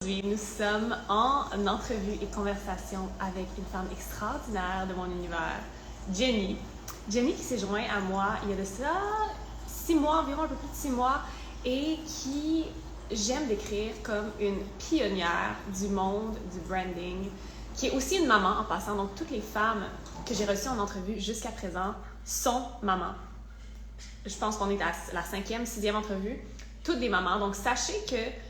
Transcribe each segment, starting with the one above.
Aujourd'hui, nous sommes en entrevue et conversation avec une femme extraordinaire de mon univers, Jenny. Jenny qui s'est jointe à moi il y a de cela 6 mois, environ un peu plus de 6 mois, et qui j'aime décrire comme une pionnière du monde du branding, qui est aussi une maman en passant. Donc, toutes les femmes que j'ai reçues en entrevue jusqu'à présent sont mamans. Je pense qu'on est à la 5e, 6e entrevue, toutes des mamans. Donc, sachez que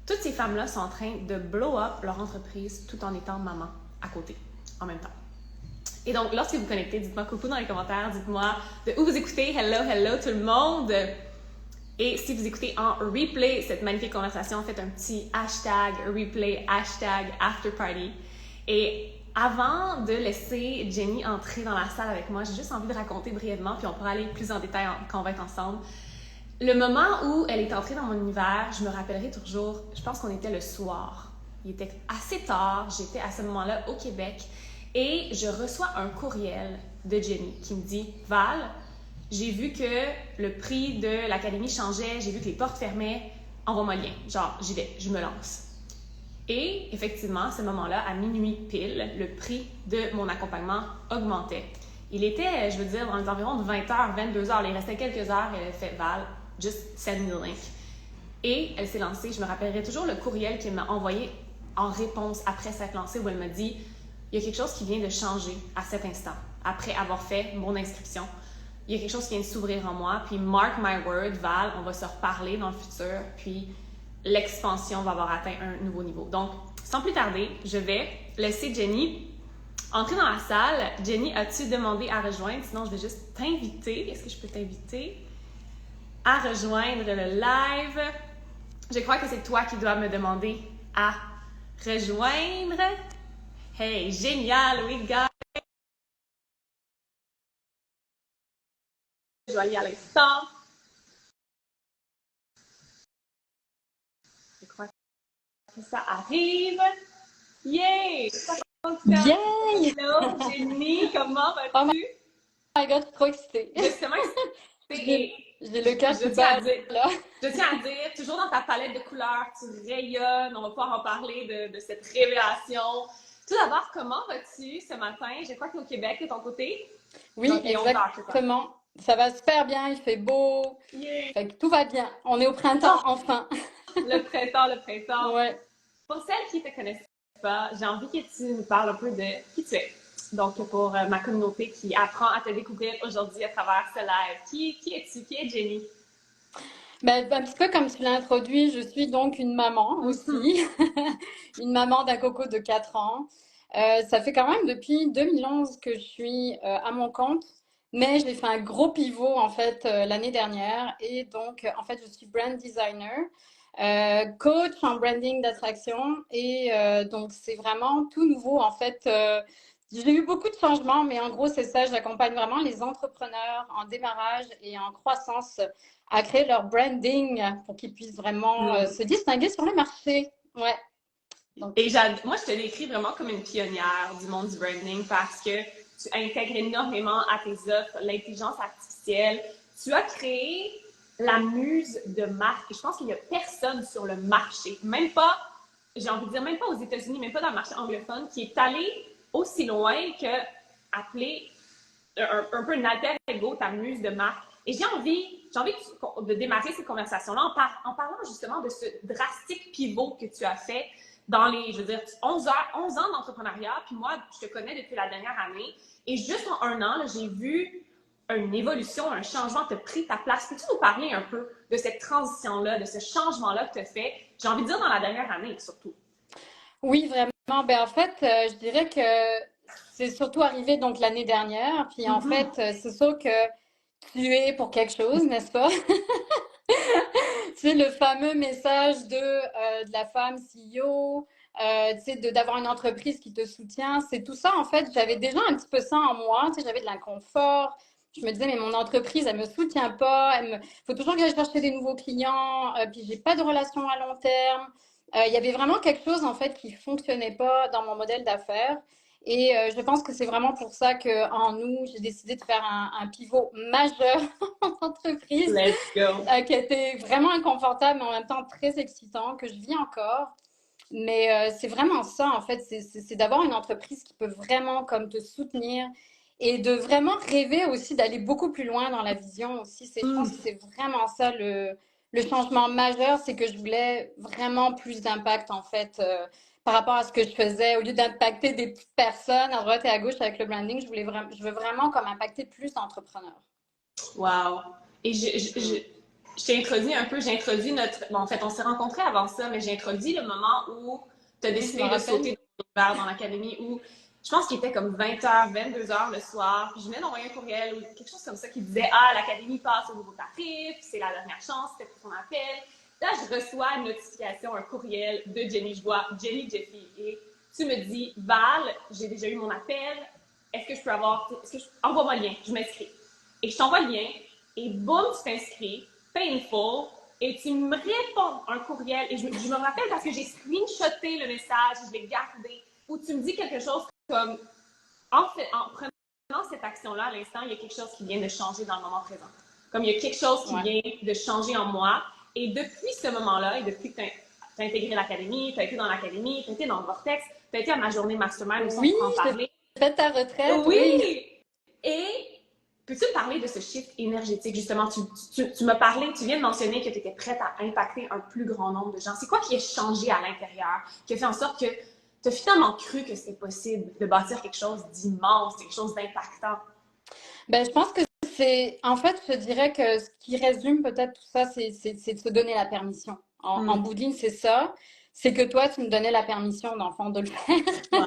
toutes ces femmes-là sont en train de blow up leur entreprise tout en étant maman à côté, en même temps. Et donc, lorsque vous connectez, dites-moi coucou dans les commentaires, dites-moi de où vous écoutez, hello tout le monde. Et si vous écoutez en replay cette magnifique conversation, faites un petit hashtag replay, hashtag afterparty. Et avant de laisser Jenny entrer dans la salle avec moi, j'ai juste envie de raconter brièvement, puis on pourra aller plus en détail quand on va être ensemble. Le moment où elle est entrée dans mon univers, je me rappellerai toujours, je pense qu'on était le soir. Il était assez tard, j'étais à ce moment-là au Québec et je reçois un courriel de Jenny qui me dit « Val, j'ai vu que le prix de l'académie changeait, j'ai vu que les portes fermaient, envoie-moi le lien. Genre, j'y vais, je me lance. » Et effectivement, à ce moment-là, à minuit pile, le prix de mon accompagnement augmentait. Il était, je veux dire, dans les environs de 20h, 22h. Il restait quelques heures et elle a fait « Val, just send me the link. » Et elle s'est lancée. Je me rappellerai toujours le courriel qu'elle m'a envoyé en réponse après s'être lancée, où elle m'a dit « Il y a quelque chose qui vient de changer à cet instant, après avoir fait mon inscription. Il y a quelque chose qui vient de s'ouvrir en moi. Puis mark my word, Val, on va se reparler dans le futur. Puis l'expansion va avoir atteint un nouveau niveau. » Donc, sans plus tarder, je vais laisser Jenny entrer dans la salle. Jenny, as-tu demandé à rejoindre? Sinon, je vais juste t'inviter. Est-ce que je peux t'inviter à rejoindre le live? Je crois que c'est toi qui dois me demander à rejoindre. Hey, génial, we got it. Je vais aller à l'instant. Je crois que ça arrive. Yay! Yay! Hello, Jenny, comment Oh vas-tu? my god, je suis trop excitée. Justement, J'ai le cœur qui je tiens à bat dire, là. toujours dans ta palette de couleurs, tu rayonnes. On va pouvoir en parler de cette révélation. Tout d'abord, comment vas-tu ce matin? Je crois que tu es au Québec de ton côté. Oui, Donc, il est 11h, c'est ça? exactement. Ça va super bien, il fait beau. Yeah. Fait que tout va bien. On est au printemps, enfin. Le printemps, le printemps. Ouais. Pour celles qui ne te connaissent pas, j'ai envie que tu nous parles un peu de qui tu es. Donc, pour ma communauté qui apprend à te découvrir aujourd'hui à travers ce live, qui es-tu? Qui est Jenny? Ben, un petit peu comme tu l'as introduit, je suis donc une maman aussi. Une maman d'un coco de 4 ans. Ça fait quand même depuis 2011 que je suis à mon compte. Mais j'ai fait un gros pivot en fait l'année dernière. Et donc, en fait, je suis brand designer. Coach en branding d'attraction et donc c'est vraiment tout nouveau en fait. J'ai eu beaucoup de changements, mais en gros c'est ça, j'accompagne vraiment les entrepreneurs en démarrage et en croissance à créer leur branding pour qu'ils puissent vraiment se distinguer sur le marché. Ouais. Donc, Et moi, je te décris vraiment comme une pionnière du monde du branding parce que tu intègres énormément à tes offres l'intelligence artificielle. Tu as créé la muse de marque. Et je pense qu'il n'y a personne sur le marché, même pas, j'ai envie de dire, même pas aux États-Unis, même pas dans le marché anglophone, qui est allé aussi loin que appeler un peu un alter ego ta muse de marque. Et j'ai envie de démarrer cette conversation-là en parlant justement de ce drastique pivot que tu as fait dans les, je veux dire, 11 ans d'entrepreneuriat. Puis moi, je te connais depuis la dernière année. Et juste en un an, j'ai vu une évolution, un changement, tu as pris ta place. Peux-tu nous parler un peu de cette transition-là, de ce changement-là que tu as fait? J'ai envie de dire dans la dernière année, surtout. oui, vraiment. Ben, en fait, je dirais que c'est surtout arrivé donc l'année dernière. Puis en fait, c'est sûr que tu es pour quelque chose, n'est-ce pas? C'est le fameux message de la femme CEO, tu sais, d'avoir une entreprise qui te soutient. C'est tout ça, en fait, j'avais déjà un petit peu ça en moi, tu sais, j'avais de l'inconfort. Je me disais, mais mon entreprise, elle me soutient pas. Faut toujours que j'aille chercher des nouveaux clients. Puis j'ai pas de relation à long terme. Il y avait vraiment quelque chose, en fait, qui fonctionnait pas dans mon modèle d'affaires. Et je pense que c'est vraiment pour ça qu'en nous, j'ai décidé de faire un pivot majeur en entreprise Let's go. qui était vraiment inconfortable, mais en même temps très excitant, que je vis encore. Mais c'est vraiment ça, en fait, c'est d'avoir une entreprise qui peut vraiment comme te soutenir et de vraiment rêver aussi d'aller beaucoup plus loin dans la vision aussi. Je pense que Hmm. c'est vraiment ça le changement majeur, c'est que je voulais vraiment plus d'impact, en fait, par rapport à ce que je faisais. Au lieu d'impacter des petites personnes à droite et à gauche avec le branding, je veux vraiment comme impacter plus d'entrepreneurs. Wow. Et je t'ai introduit un peu, j'ai introduit notre. Bon, en fait, on s'est rencontrés avant ça, mais j'ai introduit le moment où tu as Oui, je me décidé de rappelle. sauter dans l'académie, où je pense qu'il était comme 20h, 22h le soir, puis je venais d'envoyer un courriel ou quelque chose comme ça qui disait ah, l'académie passe au nouveau tarif, c'est la dernière chance, c'était pour ton appel. Là, je reçois une notification, un courriel de Jenny. Je vois Jenny Jeffy et tu me dis Val, j'ai déjà eu mon appel, est-ce que je peux avoir. Envoie-moi le lien, je m'inscris. Et je t'envoie le lien, et boum, tu t'inscris, painful, et tu me réponds un courriel, et je me rappelle parce que j'ai screenshoté le message, je l'ai gardé, où tu me dis quelque chose comme, en fait, en prenant cette action-là à l'instant, il y a quelque chose qui vient de changer dans le moment présent. Comme il y a quelque chose qui Ouais. vient de changer en moi, et depuis ce moment-là, et depuis que tu as intégré l'académie, tu as été dans l'académie, tu as été dans le Vortex, tu as été à ma journée mastermind aussi, on Oui, pourra en j'ai parler. fait ta retraite, oui. Oui! Et peux-tu me parler de ce shift énergétique, justement? Tu m'as parlé, tu viens de mentionner que tu étais prête à impacter un plus grand nombre de gens. C'est quoi qui a changé à l'intérieur, qui a fait en sorte que tu as finalement cru que c'était possible de bâtir quelque chose d'immense, quelque chose d'impactant? Ben, je pense que en fait, je dirais que ce qui résume peut-être tout ça, c'est de se donner la permission. En Mm. bouddhisme, c'est ça. C'est que toi, tu me donnais la permission, dans le fond, de le faire. Ouais.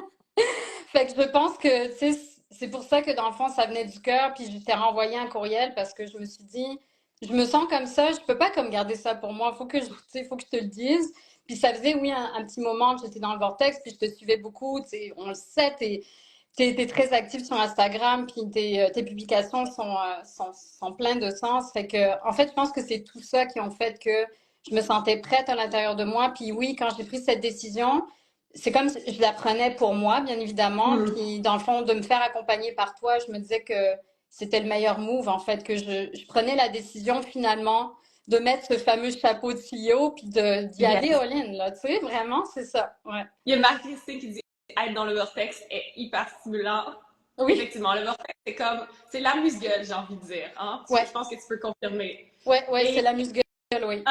Fait que je pense que, tu sais, c'est pour ça que, dans le fond, ça venait du cœur. Puis je t'ai renvoyé un courriel parce que je me suis dit, je me sens comme ça, je peux pas comme garder ça pour moi. Tu sais, faut que je te le dise. Puis ça faisait, oui, un petit moment que j'étais dans le vortex, puis je te suivais beaucoup. Tu sais, on le sait, t'es très active sur Instagram, puis tes publications sont pleines de sens. Fait que, en fait, je pense que c'est tout ça qui ont fait que je me sentais prête à l'intérieur de moi. Puis oui, quand j'ai pris cette décision, c'est comme si je la prenais pour moi, bien évidemment. Mm. Puis dans le fond, de me faire accompagner par toi, je me disais que c'était le meilleur move, en fait, que je prenais la décision finalement de mettre ce fameux chapeau de CEO, puis d'y aller Yes. all-in, là. Tu sais, vraiment, c'est ça. Ouais. Il y a Marie-Christine qui dit être dans le vortex est hyper stimulant. Oui, Effectivement, le vortex, c'est l'amuse-gueule, j'ai envie de dire. Hein? Je ouais, pense que tu peux confirmer. ouais, c'est Et la muscle, oui.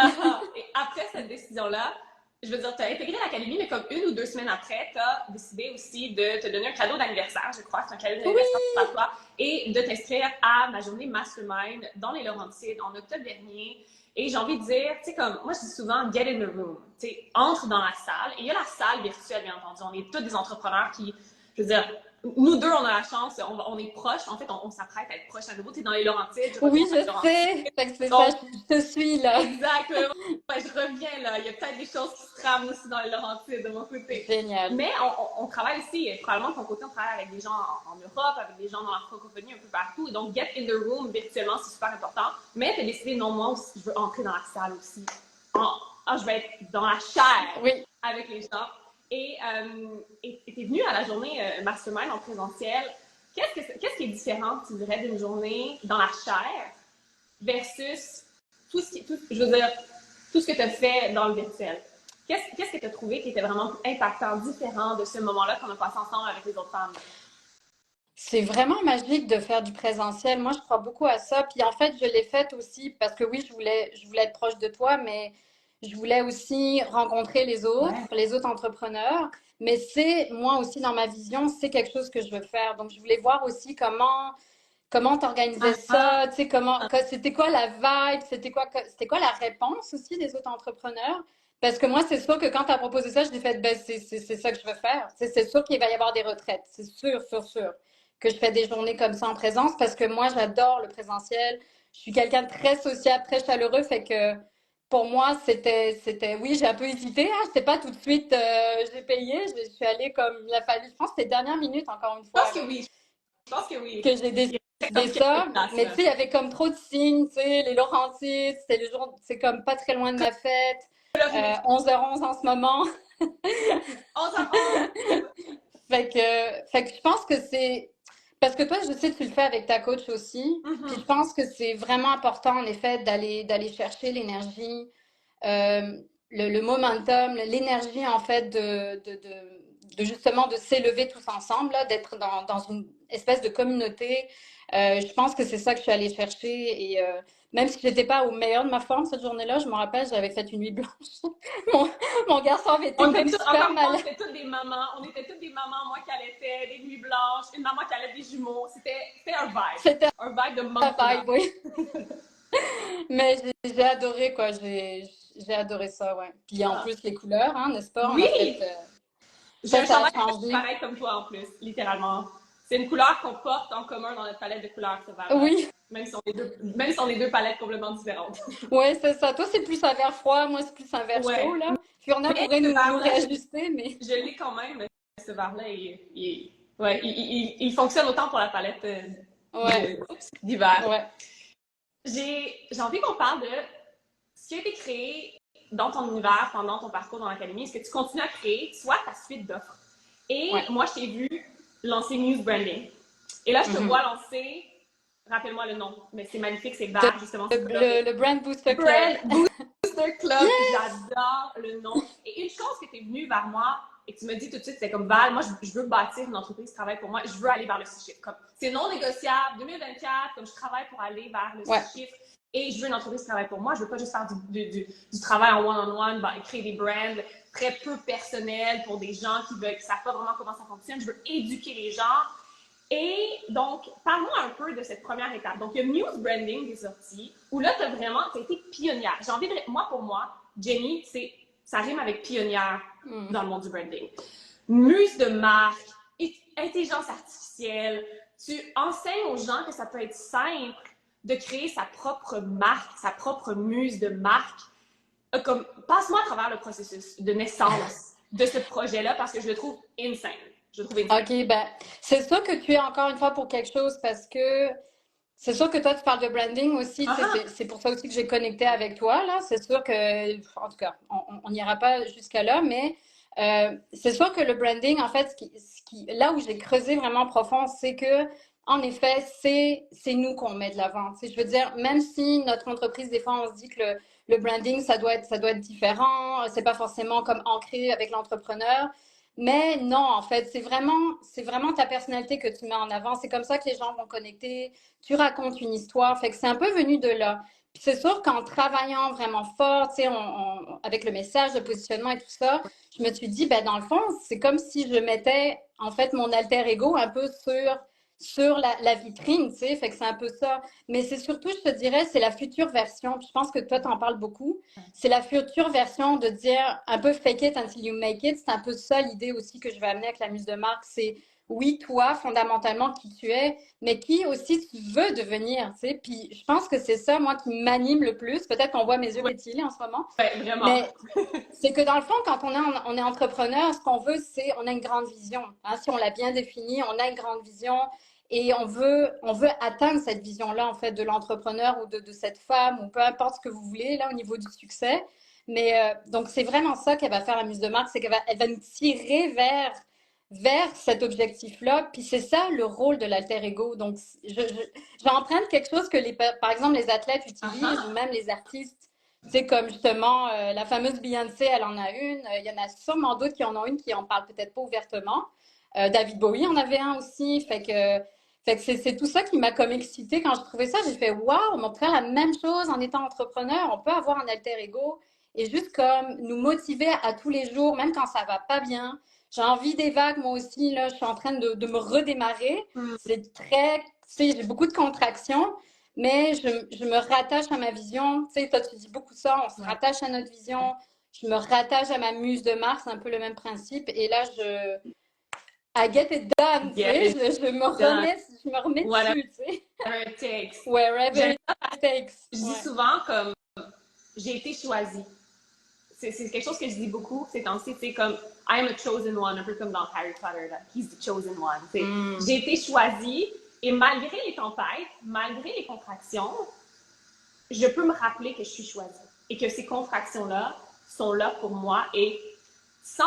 Et après cette décision-là, je veux dire, tu as intégré l'académie, mais comme 1 ou 2 semaines après, tu as décidé aussi de te donner un cadeau d'anniversaire, je crois, c'est un cadeau d'anniversaire Oui, pour toi, et de t'inscrire à ma journée Mastermind dans les Laurentides en octobre dernier. Et j'ai envie de dire, tu sais, comme moi je dis souvent, get in the room. Tu sais, entre dans la salle. Et il y a la salle virtuelle, bien entendu. On est tous des entrepreneurs qui, je veux dire, nous deux, on a la chance, on est proches. En fait, on s'apprête à être proches à nouveau. Tu es dans les Laurentides, je oui, retourne dans je les Laurentides. sais. Fait que c'est ça, Donc, je te suis là. exactement. Ouais, je reviens là. Il y a peut-être des choses qui se trament aussi dans les Laurentides de mon côté. Génial. Mais on travaille aussi, probablement de ton côté, on travaille avec des gens en Europe, avec des gens dans la francophonie un peu partout. Et donc, get in the room virtuellement, c'est super important. Mais tu as décidé, non, moi aussi, je veux entrer dans la salle aussi. Je vais être dans la chair Oui. avec les gens. Et tu es venu à la journée Mastermind en présentiel. Qu'est-ce qui est différent, tu dirais, d'une journée dans la chair versus je veux dire, tout ce que tu as fait dans le virtuel? Qu'est-ce que tu as trouvé qui était vraiment impactant, différent de ce moment-là qu'on a passé ensemble avec les autres femmes? C'est vraiment magique de faire du présentiel. Moi, je crois beaucoup à ça. Puis en fait, je l'ai fait aussi parce que oui, je voulais être proche de toi, mais je voulais aussi rencontrer Ouais. les autres entrepreneurs. Mais c'est, moi aussi, dans ma vision, c'est quelque chose que je veux faire. Donc, je voulais voir aussi comment t'organisais Ah, ah, ça, tu sais, c'était quoi la vibe, c'était quoi la réponse aussi des autres entrepreneurs. Parce que moi, c'est sûr que quand tu as proposé ça, je t'ai fait, ben, c'est ça que je veux faire. Tu sais, c'est sûr qu'il va y avoir des retraites. C'est sûr, sûr, sûr que je fais des journées comme ça en présence parce que moi, j'adore le présentiel. Je suis quelqu'un de très sociable, très chaleureux. Fait que pour moi, oui, j'ai un peu hésité. Hein, je sais pas tout de suite, j'ai payé. Je suis allée comme il a fallu. Je pense que c'était dernière minute, encore une je fois, pense que là, oui. Je pense que oui. que j'ai Il y a décidé comme quelques ça. places, Mais tu là. sais, il y avait comme trop de signes. Tu sais, les Laurentides, c'était le jour, c'est comme pas très loin de ma fête. Colorimétrie. 11h11 en ce moment. 11h11. Fait que je pense que c'est. Parce que toi, je sais que tu le fais avec ta coach aussi. Puis je Mhm. pense que c'est vraiment important, en effet, d'aller chercher l'énergie. Euh, le momentum, l'énergie en fait de justement de s'élever tous ensemble, là, d'être dans une espèce de communauté. Je pense que c'est ça que je suis allée chercher et même si j'étais pas au meilleur de ma forme cette journée-là, je me rappelle, j'avais fait une nuit blanche. Mon, mon garçon avait été comme super Encore une fois, on malade. était toutes des mamans. On était toutes des mamans, moi qui allaitais, des nuits blanches, une maman qui allait des jumeaux. C'était un vibe. C'était Un vibe de la momsuna. vibe, oui. Mais j'ai adoré quoi, j'ai adoré ça, ouais. Puis en Ah. plus les couleurs, hein, n'est-ce pas? On a fait Oui! J'ai ça, un ça a chandail changé. pareil comme toi en plus, littéralement. C'est une couleur qu'on porte en commun dans notre palette de couleurs, ce vert-là. Oui, Même si on est deux palettes complètement différentes. ouais, c'est ça. Toi, c'est plus un verre froid, moi, c'est plus un verre chaud, Ouais. là. Puis on a Mais pourrait ce nous verre-là, réajuster, mais. je l'ai quand même. Ce verre-là, ouais, il fonctionne autant pour la palette Ouais, d'hiver. ouais. J'ai envie qu'on parle de ce qui a été créé dans ton univers pendant ton parcours dans l'académie. Est-ce que tu continues à créer, soit ta suite d'offres? Et Ouais. moi, je t'ai vu lancer Muse Branding. Et là, je te Mhm. vois lancer, rappelle-moi le nom, mais c'est magnifique, c'est vert, justement, c'est coloré. Le Brand Booster Club. Brand Booster Club, Yes! j'adore le nom. Et une chose que tu es venue vers moi et que tu me dis tout de suite, c'est comme Val, moi, je veux bâtir une entreprise qui travaille pour moi, je veux aller vers le 6 chiffres. Comme, c'est non négociable, 2024, comme je travaille pour aller vers le 6 Ouais. chiffres et je veux une entreprise qui travaille pour moi. Je veux pas juste faire du travail en one-on-one, créer des brands très peu personnels pour des gens qui ne savent pas vraiment comment ça fonctionne. Je veux éduquer les gens. Et donc, parle-moi un peu de cette première étape. Donc, il y a Muse Branding qui est sorti, où là, tu as été pionnière. J'ai envie de. Moi, pour moi, Jenny, ça rime avec pionnière dans le monde du branding. Muse de marque, intelligence artificielle. Tu enseignes aux gens que ça peut être simple de créer sa propre marque, sa propre muse de marque. Comme, passe-moi à travers le processus de naissance de ce projet-là parce que je le trouve insane. Je le trouve insane. OK, ben, c'est sûr que tu es encore une fois pour quelque chose parce que c'est sûr que toi, tu parles de branding aussi. Tu sais, Uh-huh. c'est pour ça aussi que j'ai connecté avec toi, là. C'est sûr que, en tout cas, on n'ira pas jusqu'à là, mais c'est sûr que le branding, en fait, là où j'ai creusé vraiment profond, c'est que, en effet, c'est nous qu'on met de l'avant. Tu sais, je veux dire, même si notre entreprise, des fois, on se dit que le branding, ça doit être différent, c'est pas forcément comme ancré avec l'entrepreneur. Mais non, en fait, c'est vraiment ta personnalité que tu mets en avant. C'est comme ça que les gens vont connecter. Tu racontes une histoire. Fait que c'est un peu venu de là. Puis c'est sûr qu'en travaillant vraiment fort, tu sais, avec le message, le positionnement et tout ça, je me suis dit, ben, dans le fond, c'est comme si je mettais, en fait, mon alter ego un peu sur la vitrine, tu sais. Fait que c'est un peu ça. Mais c'est surtout, je te dirais, c'est la future version. Puis je pense que toi, t'en parles beaucoup. C'est la future version de dire un peu fake it until you make it. C'est un peu ça l'idée aussi que je vais amener avec la muse de marque. C'est oui, toi, fondamentalement, qui tu es, mais qui aussi tu veux devenir, tu sais. Puis je pense que c'est ça, moi, qui m'anime le plus. Peut-être qu'on voit mes yeux Ouais, pétiller en ce moment, vraiment. mais c'est que dans le fond, quand on est entrepreneur, ce qu'on veut, c'est on a une grande vision. Hein. Si on l'a bien défini, on a une grande vision et on veut atteindre cette vision-là, en fait, de l'entrepreneur ou de cette femme ou peu importe ce que vous voulez, là, au niveau du succès. Mais donc, c'est vraiment ça qu'elle va faire, la muse de marque, c'est elle va nous tirer vers cet objectif-là. Puis c'est ça le rôle de l'alter ego. Donc, je vais emprunter quelque chose que, par exemple, les athlètes utilisent ou même les artistes. Tu sais, comme justement, la fameuse Beyoncé, elle en a une. Il y en a sûrement d'autres qui en ont une qui en parlent peut-être pas ouvertement. David Bowie en avait un aussi. Fait que c'est tout ça qui m'a comme excitée quand je trouvais ça. J'ai fait waouh, on peut faire la même chose en étant entrepreneur. On peut avoir un alter ego et juste comme nous motiver à tous les jours, même quand ça va pas bien. J'ai envie des vagues, moi aussi. Là, je suis en train de me redémarrer. C'est très, tu sais, j'ai beaucoup de contractions, mais je me rattache à ma vision. Tu sais, toi, tu dis beaucoup ça. On se rattache à notre vision. Je me rattache à ma muse de Mars, un peu le même principe. Et là, I get it done, tu sais, je me remets Whatever dessus, tu sais. it takes. Wherever J'aime it takes. Je dis Ouais. souvent comme j'ai été choisie. C'est quelque chose que je dis beaucoup ces temps-ci, c'est comme I am a chosen one, un peu comme dans Harry Potter, là. He's the chosen one. J'ai été choisie et malgré les tempêtes, malgré les contractions, je peux me rappeler que je suis choisie et que ces contractions-là sont là pour moi et sans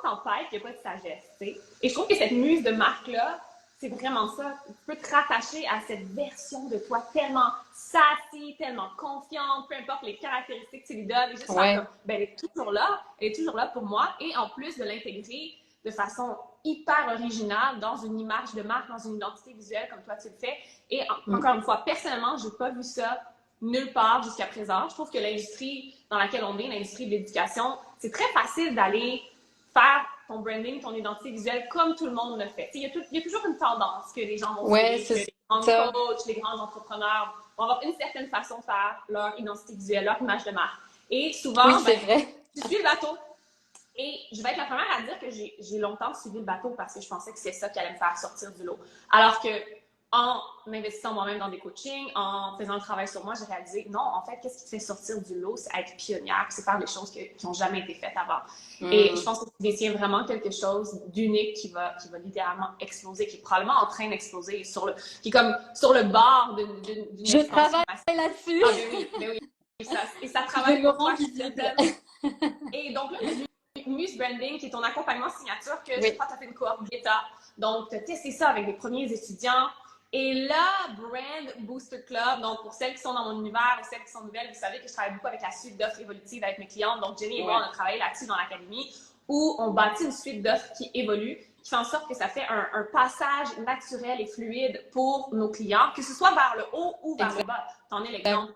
tempête, il n'y a pas de sagesse. T'sais. Et je trouve que cette muse de marque-là, c'est vraiment ça. Tu peux te rattacher à cette version de toi tellement sassy, tellement confiante, peu importe les caractéristiques que tu lui donnes, et juste faire comme, ben, elle est toujours là pour moi, et en plus de l'intégrer de façon hyper originale dans une image de marque, dans une identité visuelle comme toi tu le fais. Et encore une fois, personnellement, j'ai pas vu ça nulle part jusqu'à présent. Je trouve que l'industrie dans laquelle on est, l'industrie de l'éducation, c'est très facile d'aller faire ton branding, ton identité visuelle comme tout le monde le fait. Il y a toujours une tendance que les gens vont suivre, que les grands coachs, les grands entrepreneurs vont avoir une certaine façon de faire leur identité visuelle, leur image de marque. Et souvent, c'est vrai. tu suis le bateau. Et je vais être la première à dire que j'ai longtemps suivi le bateau parce que je pensais que c'est ça qui allait me faire sortir du lot. Alors que en investissant moi-même dans des coachings, en faisant le travail sur moi, j'ai réalisé non, en fait, qu'est-ce qui te fait sortir du lot, c'est être pionnière, c'est faire des choses qui n'ont jamais été faites avant. Et je pense que tu détiens vraiment quelque chose d'unique qui va littéralement exploser, qui est probablement en train d'exploser, qui est comme sur le bord d'une Je travaille là-dessus. Ah, ben oui. Et ça travaille pour toi. Et donc là, Muse Branding, qui est ton accompagnement signature, que je crois que tu as fait une cohorte bêta. Donc, tu as testé ça avec les premiers étudiants. Et là, Brand Booster Club, donc pour celles qui sont dans mon univers ou celles qui sont nouvelles, vous savez que je travaille beaucoup avec la suite d'offres évolutives avec mes clientes. Donc, Jenny et moi, on a travaillé là-dessus dans l'académie où on bâtit une suite d'offres qui évolue, qui fait en sorte que ça fait un passage naturel et fluide pour nos clients, que ce soit vers le haut ou vers le bas. T'en es l'exemple.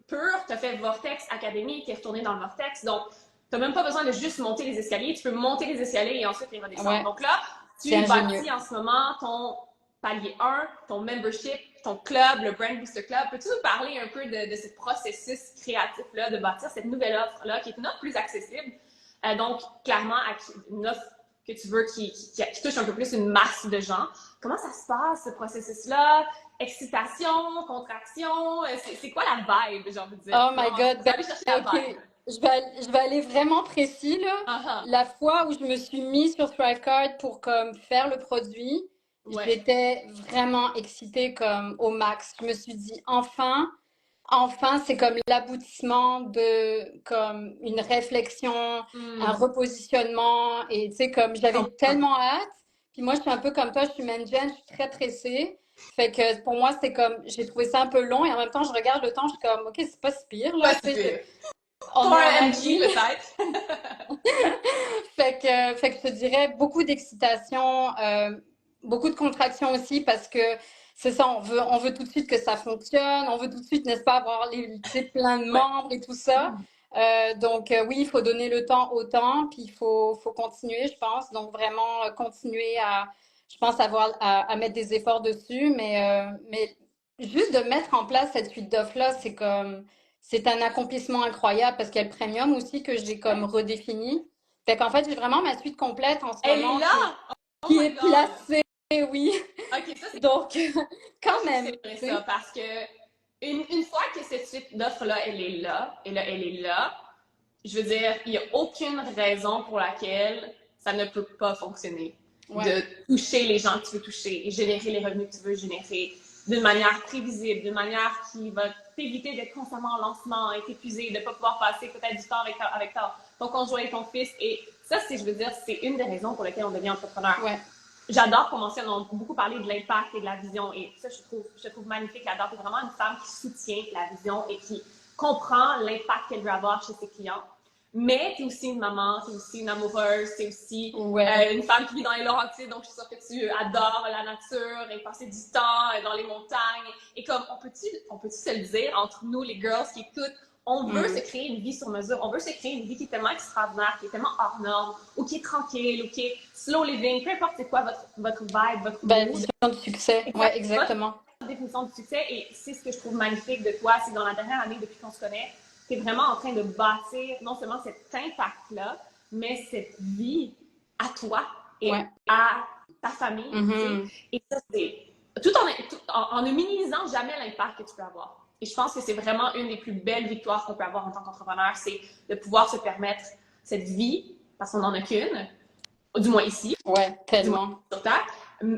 Pur, tu as fait Vortex Academy qui est retourné dans le Vortex. Donc, tu n'as même pas besoin de juste monter les escaliers. Tu peux monter les escaliers et ensuite les redescendre. Ouais. Donc là, tu bâtis en ce moment ton palier 1, ton membership, ton club, le Brand Booster Club. Peux-tu nous parler un peu de ce processus créatif-là, de bâtir cette nouvelle offre-là, qui est une offre plus accessible? Donc, clairement, une offre que tu veux qui touche un peu plus une masse de gens. Comment ça se passe, ce processus-là? Excitation, contraction? C'est quoi la vibe, j'ai envie de dire? Oh my God! OK. Je vais aller vraiment précis, là. La fois où je me suis mise sur Thrivecart pour comme faire le produit, j'étais vraiment excitée comme au max. Je me suis dit, enfin, c'est comme l'aboutissement de comme une réflexion, un repositionnement. Et tu sais, comme j'avais tellement hâte. Puis moi, je suis un peu comme toi, je suis main gen, je suis très pressée. Fait que pour moi, c'est comme, j'ai trouvé ça un peu long et en même temps, je regarde le temps, je suis comme, OK, c'est pas si pire, là. Pas si pire. On a un MG, peut-être. fait que je te dirais beaucoup d'excitation, beaucoup de contraction aussi parce que c'est ça, on veut tout de suite que ça fonctionne, on veut tout de suite, n'est-ce pas, avoir plein de membres et tout ça. Donc oui, il faut donner le temps au temps, puis il faut continuer, je pense. Donc vraiment continuer je pense, à mettre des efforts dessus, mais juste de mettre en place cette suite d'offres-là, c'est un accomplissement incroyable parce qu'il y a le premium aussi que j'ai comme redéfini. Fait qu'en fait, j'ai vraiment ma suite complète en ce moment. Elle est là! Qui est placée, oui. OK, ça, c'est... Donc, quand même. C'est ça, parce que une fois que cette suite d'offres-là, elle est là, je veux dire, il n'y a aucune raison pour laquelle ça ne peut pas fonctionner. De toucher les gens que tu veux toucher et générer les revenus que tu veux générer d'une manière prévisible, d'une manière qui va t'éviter d'être constamment en lancement, être épuisé, de ne pas pouvoir passer peut-être du temps avec ton conjoint et ton fils. Et ça, je veux dire, c'est une des raisons pour lesquelles on devient entrepreneur. J'adore commencer, on a beaucoup parlé de l'impact et de la vision. Et ça, je trouve magnifique. J'adore. C'est vraiment une femme qui soutient la vision et qui comprend l'impact qu'elle veut avoir chez ses clients. Mais tu es aussi une maman, tu es aussi une amoureuse, tu es aussi une femme qui vit dans les Laurentides, donc je suis sûre que tu adores la nature et passer du temps dans les montagnes. Et comme, on peut-tu se le dire entre nous, les girls qui écoutent, on veut se créer une vie sur mesure, on veut se créer une vie qui est tellement extraordinaire, qui est tellement hors norme, ou qui est tranquille, ou qui est slow living, peu importe c'est quoi votre vibe, votre mood. Vision de succès, exactement. Votre définition du succès, et c'est ce que je trouve magnifique de toi, c'est dans la dernière année depuis qu'on se connaît, tu es vraiment en train de bâtir non seulement cet impact-là, mais cette vie à toi et à ta famille. Et ça, c'est tout en ne minimisant jamais l'impact que tu peux avoir. Et je pense que c'est vraiment une des plus belles victoires qu'on peut avoir en tant qu'entrepreneur, c'est de pouvoir se permettre cette vie, parce qu'on n'en a qu'une, du moins ici. Ouais, tellement. Sur Terre,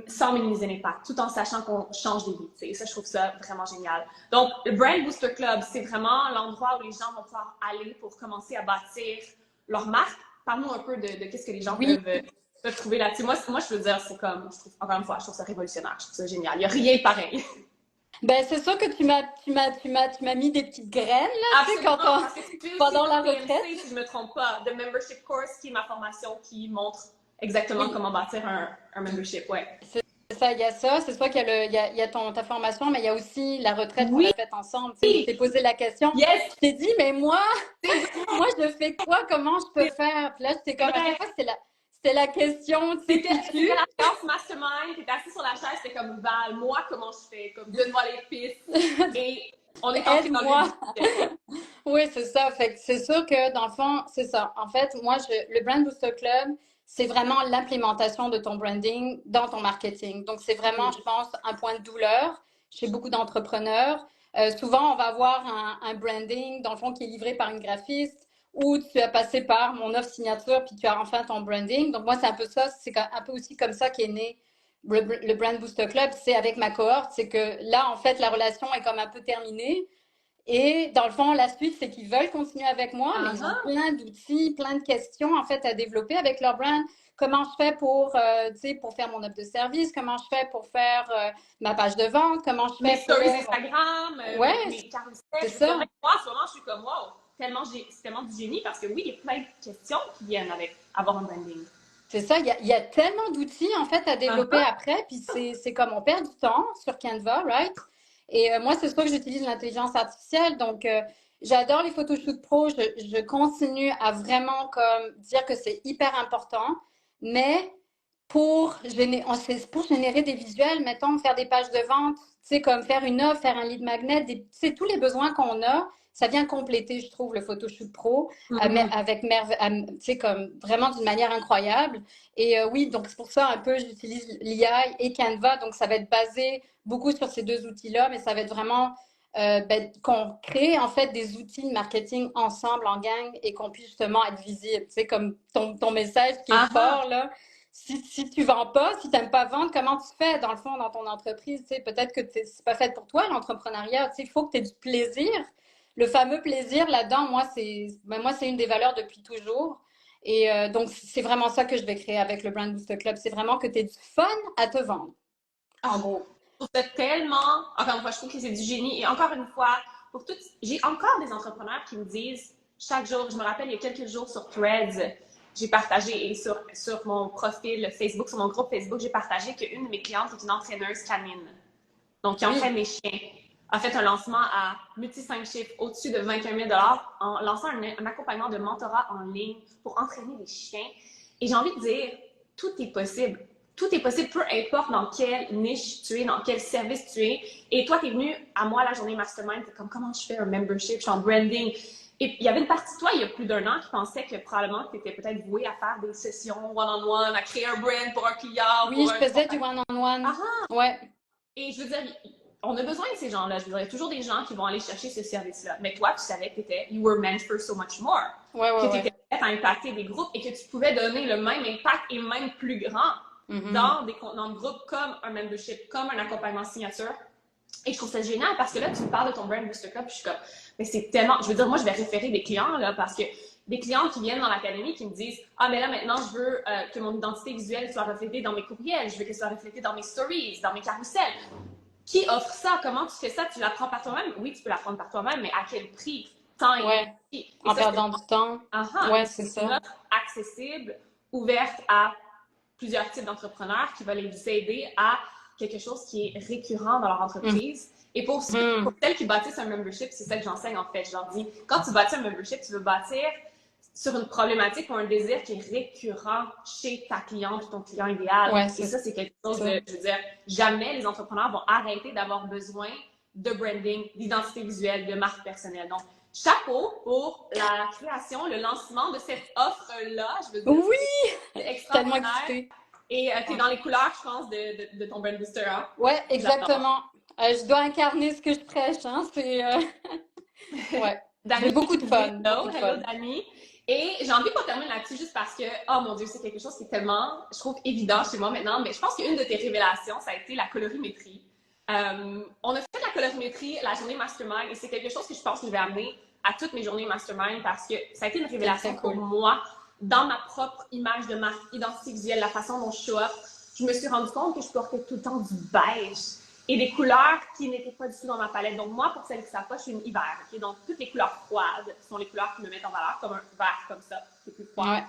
sans minimiser l'impact, tout en sachant qu'on change des vies. Et ça, je trouve ça vraiment génial. Donc, le Brand Booster Club, c'est vraiment l'endroit où les gens vont pouvoir aller pour commencer à bâtir leur marque. Parle-nous un peu de qu'est-ce que les gens peuvent te trouver là-dessus. Moi, je veux dire, c'est comme, je trouve, encore une fois, je trouve ça révolutionnaire, je trouve ça génial. Il n'y a rien de pareil. Ben, c'est sûr que tu m'as mis des petites graines, là, tu sais, Absolument, parce que tu fais aussi pendant le la retraite. PMC, si je ne me trompe pas, de Membership Course, qui est ma formation qui montre exactement Oui, comment bâtir un membership, ouais. c'est ça, il y a ça. C'est sûr qu'il y a, il y a ta formation, mais il y a aussi la retraite qu'on Oui, a faite ensemble, tu sais, où je t'ai posé la question. yes, Je t'ai dit, mais moi, c'est vrai, moi, je fais quoi? Comment je peux faire? Puis là, j'étais c'est comme, à vrai. chaque fois, c'était la question, tu sais, C'était future. la séance mastermind, t'étais assis sur la chaise, c'était comme Val, moi comment je fais, comme donne-moi les pistes. Et on est entré dans le vif Aide-moi. du sujet. Oui, c'est ça. Fait que c'est sûr que dans le fond, c'est ça. En fait, moi, le Brand Booster Club, c'est vraiment l'implémentation de ton branding dans ton marketing. Donc, c'est vraiment, je pense, un point de douleur chez beaucoup d'entrepreneurs. Souvent, on va avoir un branding, dans le fond, qui est livré par une graphiste ou tu as passé par mon offre signature puis tu as enfin ton branding. Donc, moi, c'est un peu ça. C'est un peu aussi comme ça qu'est né le Brand Booster Club. C'est avec ma cohorte. C'est que là, en fait, la relation est comme un peu terminée. Et dans le fond, la suite, c'est qu'ils veulent continuer avec moi, mais Ah ils ont ah, plein d'outils, plein de questions en fait à développer avec leur brand. Comment je fais pour, tu sais, pour faire mon offre de service? Comment je fais pour faire ma page de vente? Comment je mes fais stories pour... Instagram, Ouais, mes carousels, c'est c'est vrai ça. que moi, en ce moment, je suis comme wow, c'est tellement du génie parce que oui, il y a plein de questions qui viennent avec avoir un branding. C'est ça. Il y a tellement d'outils en fait à Ah développer ah, après. Puis c'est comme on perd du temps sur Canva, right? Et moi, c'est sûr que j'utilise l'intelligence artificielle. Donc, j'adore les Photoshop Pro. Je continue à vraiment comme dire que c'est hyper important. Mais pour générer des visuels, mettons, faire des pages de vente, tu sais, comme faire une offre, faire un lead magnet, tu sais, tous les besoins qu'on a, ça vient compléter, je trouve, le Photoshop Pro mhm. avec tu sais, comme vraiment d'une manière incroyable. Et oui, donc c'est pour ça un peu, j'utilise l'IA et Canva. Donc, ça va être basé beaucoup sur ces deux outils-là, mais ça va être vraiment qu'on crée en fait des outils de marketing ensemble en gang et qu'on puisse justement être visible. Tu sais, comme ton message qui est Ah ah. fort là. Si tu vends pas, si tu n'aimes pas vendre, comment tu fais dans le fond dans ton entreprise? Tu sais, peut-être que c'est pas fait pour toi l'entrepreneuriat. Tu sais, il faut que tu aies du plaisir. Le fameux plaisir là-dedans, moi c'est une des valeurs depuis toujours. Et donc c'est vraiment ça que je vais créer avec le Brand Booster Club. C'est vraiment que tu aies du fun à te vendre, en Ah, gros. je trouve ça tellement, encore une fois, je trouve que c'est du génie. Et encore une fois, pour toutes, j'ai encore des entrepreneurs qui me disent chaque jour, je me rappelle il y a quelques jours sur Threads, j'ai partagé et sur mon profil Facebook, sur mon groupe Facebook, j'ai partagé qu'une de mes clientes est une entraîneuse canine. Donc, qui entraîne Oui, les chiens. A fait un lancement à multi 5 chiffres au-dessus de 21 000 en lançant un accompagnement de mentorat en ligne pour entraîner les chiens. Et j'ai envie de dire, tout est possible. Tout est possible, peu importe dans quelle niche tu es, dans quel service tu es. Et toi, tu es venu à moi la journée mastermind, c'est comme comment je fais un membership, je suis en branding. Et il y avait une partie de toi, il y a plus d'un an, qui pensait que probablement tu étais peut-être voué à faire des sessions one-on-one, à créer un brand pour un client, oui, pour je une faisais du compagnie. one-on-one. Ah ah! Ouais, Et je veux dire, on a besoin de ces gens-là. Je veux dire, il y a toujours des gens qui vont aller chercher ce service-là. Mais toi, tu savais que you were meant for so much more. ouais, ouais, Que tu ouais. étais prête à impacter des groupes et que tu pouvais donner le même impact et même plus grand Mhm. dans des contenants de groupe comme un membership, comme un accompagnement signature. Et je trouve ça génial parce que là, tu me parles de ton Brand Booster Club, puis je suis comme, mais c'est tellement. Je veux dire, moi, je vais référer des clients, là, parce que des clients qui viennent dans l'académie qui me disent ah, mais là, maintenant, je veux que mon identité visuelle soit reflétée dans mes courriels, je veux qu'elle soit reflétée dans mes stories, dans mes carousels. Qui offre ça? Comment tu fais ça? Tu l'apprends par toi-même? Oui, tu peux l'apprendre par toi-même, mais à quel prix? Temps et Ouais, énergie. Et en ça, c'est perdant du temps. Ouais, c'est une ça. offre accessible, ouverte à plusieurs types d'entrepreneurs qui veulent les aider à quelque chose qui est récurrent dans leur entreprise. Et pour Mhm. celles qui bâtissent un membership, c'est ça que j'enseigne en fait. Je leur dis, quand tu bâtis un membership, tu veux bâtir sur une problématique ou un désir qui est récurrent chez ta cliente ou ton client idéal. Ouais, Et c'est ça, c'est quelque chose ça. de, je veux dire, jamais les entrepreneurs vont arrêter d'avoir besoin de branding, d'identité visuelle, de marque personnelle. Donc, chapeau pour la création, le lancement de cette offre-là. Je veux dire, Oui, c'est je suis tellement extraordinaire. excitée. Et tu es Ouais, dans les couleurs, je pense, de ton brand booster. Hein? ouais, J'adore. exactement. Je dois incarner ce que je prêche, hein. Ouais, j'ai Dani beaucoup de qui dit fun, beaucoup hello, de hello fun. Dani. Et j'ai envie qu'on termine là-dessus juste parce que, oh mon Dieu, c'est quelque chose qui est tellement, je trouve, évident chez moi maintenant. Mais je pense qu'une de tes révélations, ça a été la colorimétrie. On a fait la colorimétrie la journée mastermind et c'est quelque chose que je pense que je vais amener à toutes mes journées mastermind parce que ça a été une C'est révélation très pour cool. moi dans ma propre image de ma identité visuelle, la façon dont je show up, je me suis rendu compte que je portais tout le temps du beige et des couleurs qui n'étaient pas du tout dans ma palette. Donc moi, pour celles qui ne savent pas, je suis une hiver. Okay? Donc toutes les couleurs froides sont les couleurs qui me mettent en valeur, comme un vert comme ça, c'est plus froid. Ouais.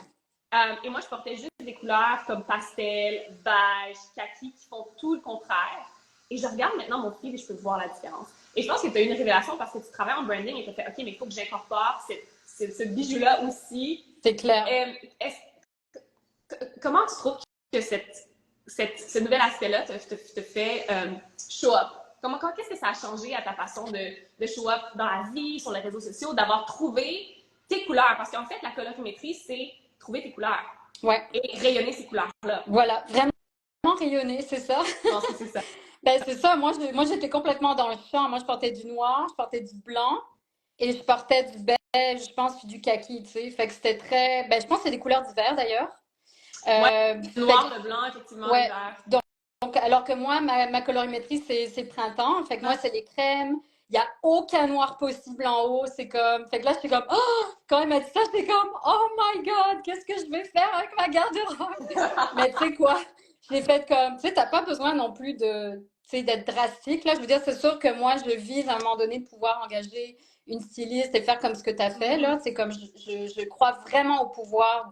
Et moi, je portais juste des couleurs comme pastel, beige, kaki, qui font tout le contraire. Et je regarde maintenant mon feed et je peux voir la différence. Et je pense que tu as eu une révélation parce que tu travailles en branding et tu as fait, OK, mais il faut que j'incorpore ce bijou-là aussi. C'est clair. Comment tu trouves que ce nouvel aspect-là te fait show up? Qu'est-ce que ça a changé à ta façon de show up dans la vie, sur les réseaux sociaux, d'avoir trouvé tes couleurs? Parce qu'en fait, la colorimétrie, c'est trouver tes couleurs. Ouais. Et rayonner ces couleurs-là. Voilà, vraiment rayonner, c'est ça. Je pense que c'est ça. Ben, c'est ça. Moi, j'étais complètement dans le champ. Moi, je portais du noir, je portais du blanc et je portais du beige, je pense, puis du kaki, tu sais. Fait que c'était très... Ben, je pense que c'est des couleurs d'hiver, d'ailleurs. Le noir, le blanc, effectivement, ouais. l'hiver. Donc, alors que moi, ma colorimétrie, c'est le printemps. Fait que moi, c'est les crèmes. Il n'y a aucun noir possible en haut. C'est comme... Fait que là, j'étais comme... Oh! Quand elle m'a dit ça, j'étais comme... Oh my God! Qu'est-ce que je vais faire avec ma garde-robe? Mais tu sais quoi? Je l'ai fait comme... Tu sais, t'as pas besoin non plus d'être drastique. Là, je veux dire, c'est sûr que moi, je vise à un moment donné de pouvoir engager une styliste et faire comme ce que tu as fait. Là, c'est comme... Je crois vraiment au pouvoir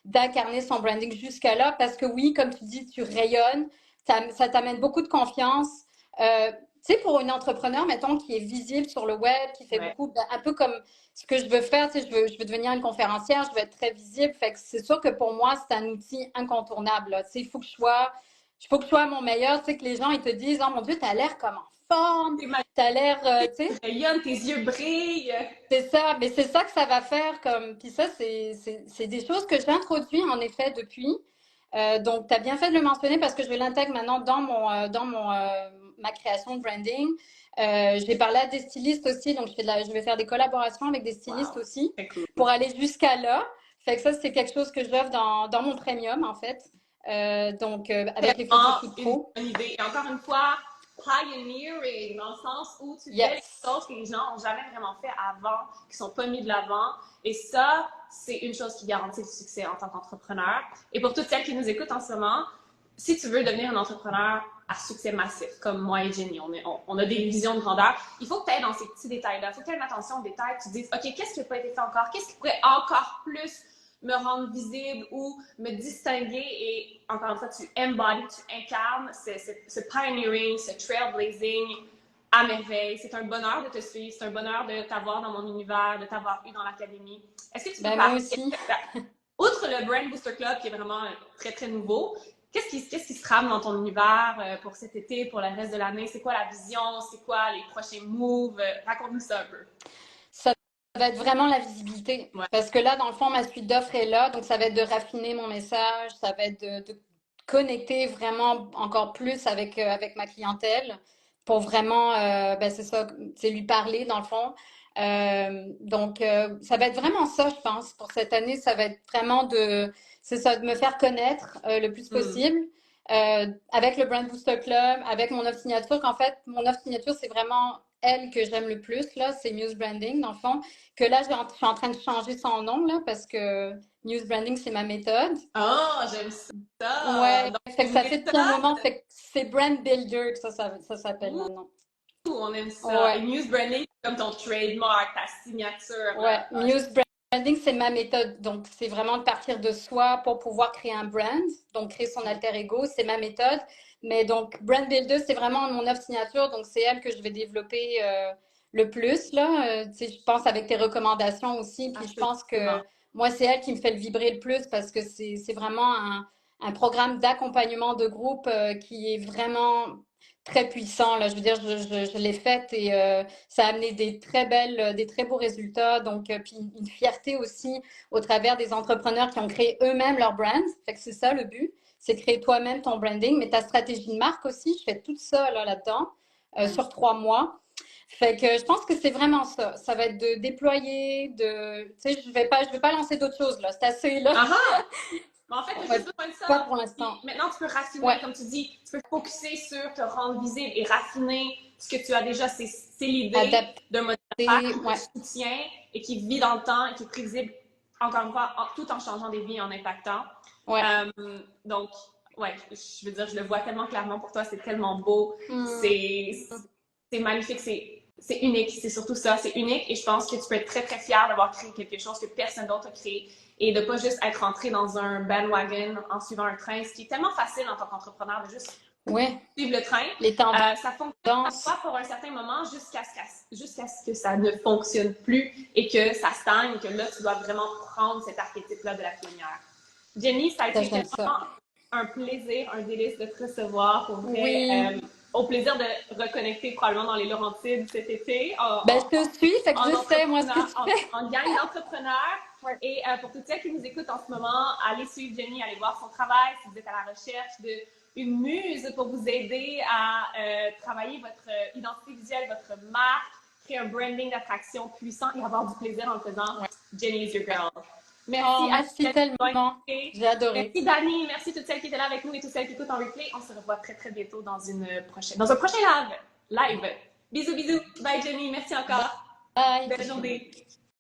d'incarner son branding jusqu'à là. Parce que oui, comme tu dis, tu rayonnes. Ça t'amène beaucoup de confiance. Tu sais, pour une entrepreneur, mettons, qui est visible sur le web, qui fait beaucoup, un peu comme ce que je veux faire, tu sais, je veux devenir une conférencière, je veux être très visible. Fait que c'est sûr que pour moi, c'est un outil incontournable. Tu sais, il faut que je sois à mon meilleur, tu sais, que les gens, ils te disent, oh mon Dieu, t'as l'air comme en forme, t'as l'air, tu sais. Rayonne, tes yeux brillent. C'est ça, mais c'est ça que ça va faire comme, puis ça, c'est des choses que j'introduis en effet depuis. Donc, tu as bien fait de le mentionner parce que je l'intègre maintenant ma création de branding. J'ai parlé à des stylistes aussi, donc je vais faire des collaborations avec des stylistes aussi pour aller jusqu'à là. Fait que ça, c'est quelque chose que j'offre dans mon premium, en fait. Avec les photos pro. Une idée. Et encore une fois, pioneering, dans le sens où tu fais des choses que les gens n'ont jamais vraiment fait avant, qui ne sont pas mis de l'avant. Et ça, c'est une chose qui garantit le succès en tant qu'entrepreneur. Et pour toutes celles qui nous écoutent en ce moment, si tu veux devenir un entrepreneur à succès massif, comme moi et Jenny, on a des visions de grandeur, il faut que tu ailles dans ces petits détails-là. Il faut que tu aies une attention aux détails, tu te dises, OK, qu'est-ce qui n'a pas été fait encore? Qu'est-ce qui pourrait encore plus me rendre visible ou me distinguer? Et encore une fois, tu embodies, tu incarnes ce pioneering, ce trailblazing à merveille. C'est un bonheur de te suivre, c'est un bonheur de t'avoir dans mon univers, de t'avoir eu dans l'académie. Est-ce que tu peux moi aussi. Outre le Brand Booster Club qui est vraiment très, très nouveau, qu'est-ce qui se trame dans ton univers pour cet été, pour le reste de l'année? C'est quoi la vision? C'est quoi les prochains moves? Raconte-nous ça un peu. Ça va être vraiment la visibilité. Ouais. Parce que là, dans le fond, ma suite d'offres est là. Donc, ça va être de raffiner mon message. Ça va être de connecter vraiment encore plus avec ma clientèle pour vraiment, c'est ça, c'est lui parler, dans le fond. Ça va être vraiment ça, je pense. Pour cette année, ça va être vraiment c'est ça, de me faire connaître le plus possible. Avec le Brand Booster Club, avec mon offre signature, qu'en fait, mon offre signature, c'est vraiment elle que j'aime le plus, là, c'est Muse Branding, dans le fond, que là, je suis en train de changer son nom, là, parce que Muse Branding, c'est ma méthode. Oh, j'aime ça! Ouais, fait que ça fait depuis un moment, fait que c'est Brand Builder que ça s'appelle maintenant. On aime ça. Ouais. Et Muse Branding, c'est comme ton trademark, ta signature. Ouais, Muse Branding, c'est ma méthode. Donc, c'est vraiment de partir de soi pour pouvoir créer un brand, donc créer son alter ego, c'est ma méthode. Mais donc, Brand Builder, c'est vraiment mon offre signature, donc c'est elle que je vais développer le plus, là. Je pense avec tes recommandations aussi, puis je pense que moi, c'est elle qui me fait le vibrer le plus parce que c'est vraiment un programme d'accompagnement de groupe qui est vraiment très puissant, là. Je veux dire, je l'ai faite et ça a amené des très beaux résultats. Donc, puis une fierté aussi au travers des entrepreneurs qui ont créé eux-mêmes leur brand. Fait que c'est ça le but, c'est créer toi-même ton branding, mais ta stratégie de marque aussi. Je fais tout ça là-dedans sur 3 mois. Fait que je pense que c'est vraiment ça. Ça va être de déployer, tu sais, je vais pas lancer d'autres choses là. C'est assez là. Mais en fait, tu as juste besoin de ça. Pas pour l'instant. Maintenant, tu peux raffiner, comme tu dis, tu peux focuser sur te rendre visible et raffiner ce que tu as déjà. C'est l'idée d'un modèle de soutien et qui vit dans le temps et qui est prévisible encore une fois, tout en changeant des vies, en impactant. Ouais. Donc, ouais, je veux dire, je le vois tellement clairement pour toi, c'est tellement beau, c'est magnifique, c'est unique, c'est surtout ça, c'est unique et je pense que tu peux être très très fier d'avoir créé quelque chose que personne d'autre a créé et de pas juste être rentré dans un bandwagon en suivant un train, ce qui est tellement facile en tant qu'entrepreneur de juste suivre le train. Les Ça fonctionne parfois pour un certain moment jusqu'à ce que ça ne fonctionne plus et que ça stagne, que là, tu dois vraiment prendre cet archétype-là de la pionnière. Jenny, ça a été tellement un plaisir, un délice de te recevoir pour vrai. Oui. Au plaisir de reconnecter probablement dans les Laurentides cet été. Ben, je te suis, fait que je sais, moi, ce que tu fais. En gang d'entrepreneurs. Et pour toutes celles qui nous écoutent en ce moment, allez suivre Jenny, allez voir son travail si vous êtes à la recherche d'une muse pour vous aider à travailler votre identité visuelle, votre marque, créer un branding d'attraction puissant et avoir du plaisir en le faisant. Jenny is your girl. Merci, merci tellement. J'ai adoré. Merci Dani, merci toutes celles qui étaient là avec nous et toutes celles qui écoutent en replay. On se revoit très très bientôt dans un prochain live. Bisous, bisous. Bye Jenny, merci encore. Bye. Belle journée.